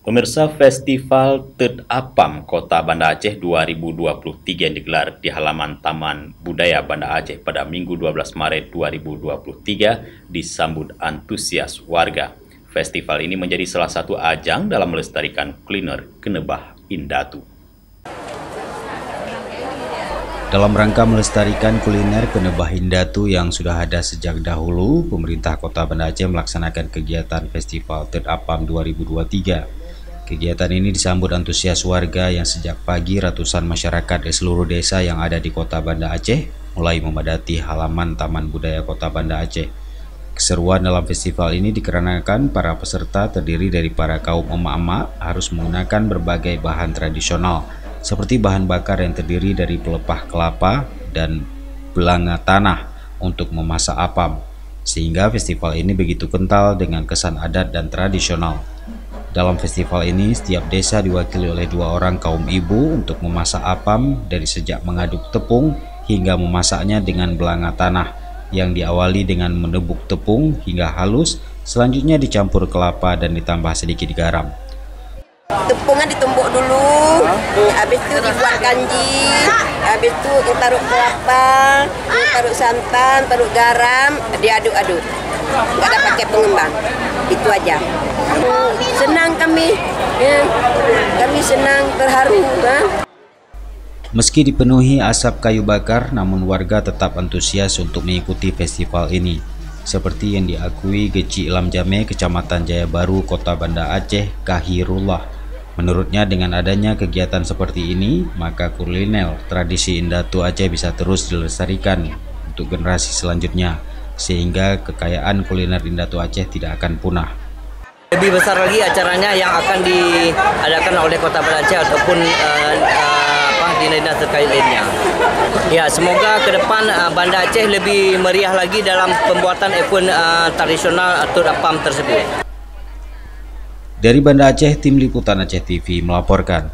Pemirsa, Festival Tet Apam Kota Banda Aceh 2023 yang digelar di halaman Taman Budaya Banda Aceh pada Minggu 12 Maret 2023 disambut antusias warga. Festival ini menjadi salah satu ajang dalam melestarikan kuliner Kenebah Indatu. Dalam rangka melestarikan kuliner Kenebah Indatu yang sudah ada sejak dahulu, pemerintah Kota Banda Aceh melaksanakan kegiatan Festival Tet Apam 2023. Kegiatan ini disambut antusias warga yang sejak pagi ratusan masyarakat di seluruh desa yang ada di Kota Banda Aceh mulai memadati halaman Taman Budaya Kota Banda Aceh. Keseruan dalam festival ini dikarenakan para peserta terdiri dari para kaum emak-emak harus menggunakan berbagai bahan tradisional seperti bahan bakar yang terdiri dari pelepah kelapa dan belanga tanah untuk memasak apam, sehingga festival ini begitu kental dengan kesan adat dan tradisional. Dalam festival ini, setiap desa diwakili oleh 2 orang kaum ibu untuk memasak apam dari sejak mengaduk tepung hingga memasaknya dengan belanga tanah yang diawali dengan menebuk tepung hingga halus, selanjutnya dicampur kelapa dan ditambah sedikit garam. Tepungnya ditumbuk dulu, habis itu dibuat kanji, habis itu taruh kelapa, taruh santan, taruh garam, diaduk-aduk. Nggak ada pakai pengembang, itu aja. Senang kami, ya. Kami senang, terharu. Meski dipenuhi asap kayu bakar, namun warga tetap antusias untuk mengikuti festival ini. Seperti yang diakui Geci Ilam Jame, Kecamatan Jaya Baru, Kota Banda Aceh, Kahirullah. Menurutnya dengan adanya kegiatan seperti ini, maka kuliner tradisi Indatu Aceh bisa terus dilestarikan untuk generasi selanjutnya, sehingga kekayaan kuliner Indatu Aceh tidak akan punah. Lebih besar lagi acaranya yang akan diadakan oleh Kota Banda Aceh ataupun dinas terkait lainnya. Ya, semoga ke depan Banda Aceh lebih meriah lagi dalam pembuatan event tradisional Tet Apam tersebut. Dari Banda Aceh, Tim Liputan Aceh TV melaporkan.